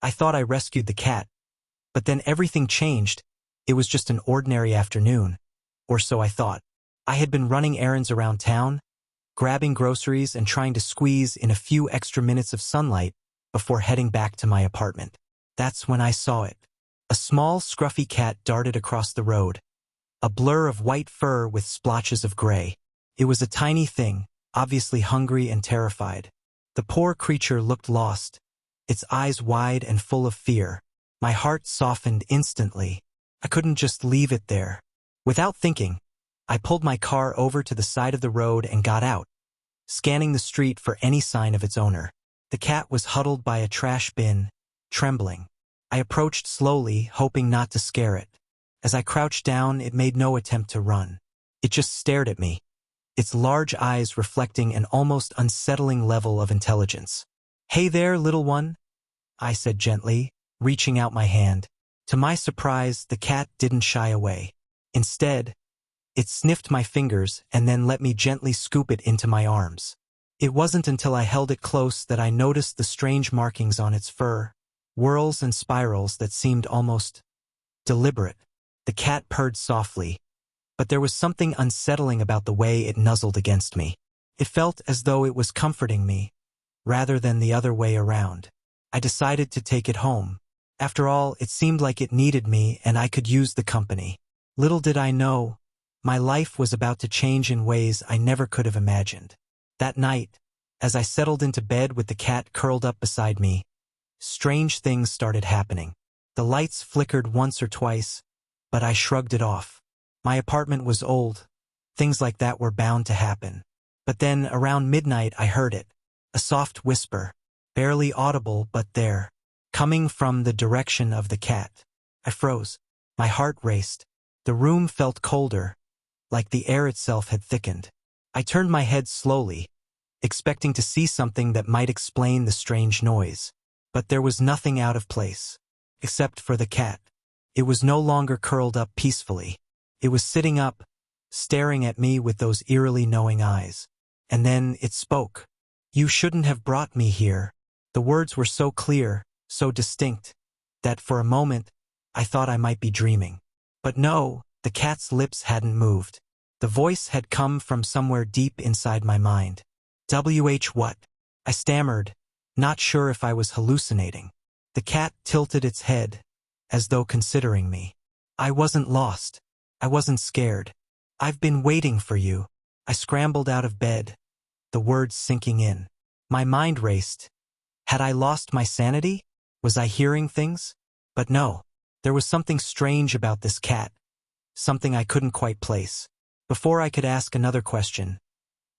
I thought I rescued the cat, but then everything changed. It was just an ordinary afternoon, or so I thought. I had been running errands around town, grabbing groceries and trying to squeeze in a few extra minutes of sunlight before heading back to my apartment. That's when I saw it. A small, scruffy cat darted across the road, a blur of white fur with splotches of gray. It was a tiny thing, obviously hungry and terrified. The poor creature looked lost, its eyes wide and full of fear. My heart softened instantly. I couldn't just leave it there. Without thinking, I pulled my car over to the side of the road and got out, scanning the street for any sign of its owner. The cat was huddled by a trash bin, trembling. I approached slowly, hoping not to scare it. As I crouched down, it made no attempt to run. It just stared at me, its large eyes reflecting an almost unsettling level of intelligence. "Hey there, little one," I said gently, reaching out my hand. To my surprise, the cat didn't shy away. Instead, it sniffed my fingers and then let me gently scoop it into my arms. It wasn't until I held it close that I noticed the strange markings on its fur, whorls and spirals that seemed almost deliberate. The cat purred softly, but there was something unsettling about the way it nuzzled against me. It felt as though it was comforting me, rather than the other way around. I decided to take it home. After all, it seemed like it needed me and I could use the company. Little did I know, my life was about to change in ways I never could have imagined. That night, as I settled into bed with the cat curled up beside me, strange things started happening. The lights flickered once or twice, but I shrugged it off. My apartment was old. Things like that were bound to happen. But then, around midnight, I heard it. A soft whisper, barely audible but there, coming from the direction of the cat. I froze. My heart raced. The room felt colder, like the air itself had thickened. I turned my head slowly, expecting to see something that might explain the strange noise. But there was nothing out of place, except for the cat. It was no longer curled up peacefully. It was sitting up, staring at me with those eerily knowing eyes. And then it spoke. "You shouldn't have brought me here." The words were so clear, so distinct, that for a moment, I thought I might be dreaming. But no, the cat's lips hadn't moved. The voice had come from somewhere deep inside my mind. What? I stammered, not sure if I was hallucinating. The cat tilted its head, as though considering me. "I wasn't lost. I wasn't scared. I've been waiting for you." I scrambled out of bed, the words sinking in. My mind raced. Had I lost my sanity? Was I hearing things? But no, there was something strange about this cat, something I couldn't quite place. Before I could ask another question,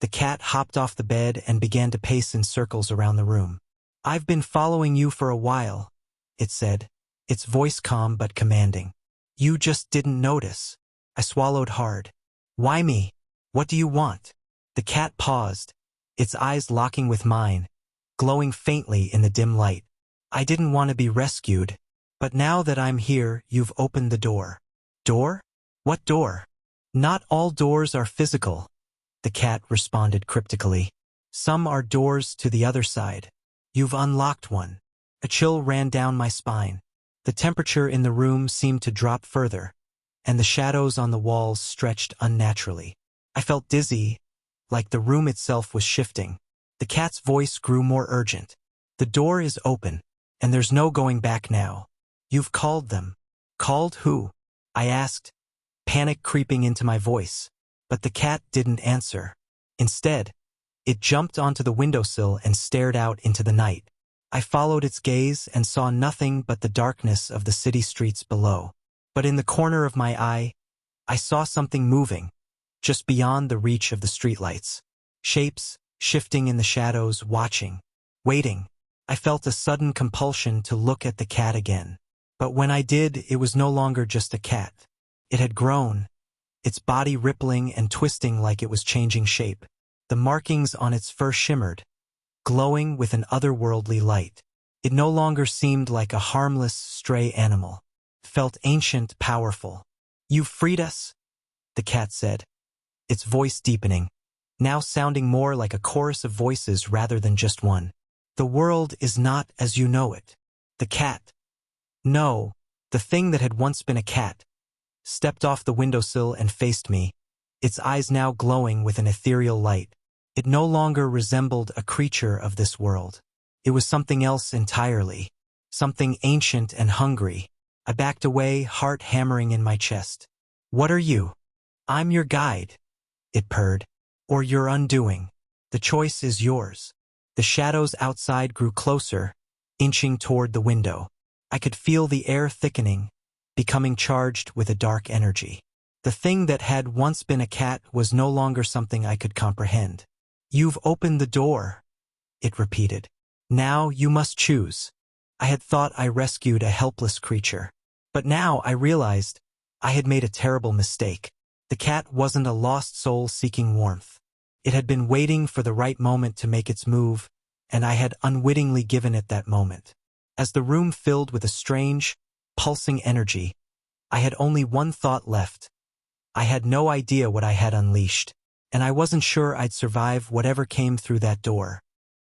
the cat hopped off the bed and began to pace in circles around the room. "I've been following you for a while," it said, its voice calm but commanding. "You just didn't notice." I swallowed hard. "Why me? What do you want?" The cat paused, its eyes locking with mine, glowing faintly in the dim light. "I didn't want to be rescued, but now that I'm here, you've opened the door." "Door? What door?" "Not all doors are physical," the cat responded cryptically. "Some are doors to the other side. You've unlocked one." A chill ran down my spine. The temperature in the room seemed to drop further, and the shadows on the walls stretched unnaturally. I felt dizzy, like the room itself was shifting. The cat's voice grew more urgent. "The door is open, and there's no going back now. You've called them." "Called who?" I asked, panic creeping into my voice. But the cat didn't answer. Instead, it jumped onto the windowsill and stared out into the night. I followed its gaze and saw nothing but the darkness of the city streets below. But in the corner of my eye, I saw something moving, just beyond the reach of the streetlights. Shapes, shifting in the shadows, watching, waiting. I felt a sudden compulsion to look at the cat again. But when I did, it was no longer just a cat. It had grown, its body rippling and twisting like it was changing shape. The markings on its fur shimmered, glowing with an otherworldly light. It no longer seemed like a harmless, stray animal. It felt ancient, powerful. "You've freed us," the cat said, its voice deepening, now sounding more like a chorus of voices rather than just one. "The world is not as you know it. The cat. No, the thing that had once been a cat, stepped off the windowsill and faced me, its eyes now glowing with an ethereal light. It no longer resembled a creature of this world. It was something else entirely, something ancient and hungry. I backed away, heart hammering in my chest. What are you? I'm your guide, it purred. Or your undoing. The choice is yours. The shadows outside grew closer, inching toward the window. I could feel the air thickening, becoming charged with a dark energy. The thing that had once been a cat was no longer something I could comprehend. You've opened the door, it repeated. Now you must choose. I had thought I rescued a helpless creature. But now I realized I had made a terrible mistake. The cat wasn't a lost soul seeking warmth. It had been waiting for the right moment to make its move, and I had unwittingly given it that moment. As the room filled with a strange, pulsing energy, I had only one thought left. I had no idea what I had unleashed, and I wasn't sure I'd survive whatever came through that door.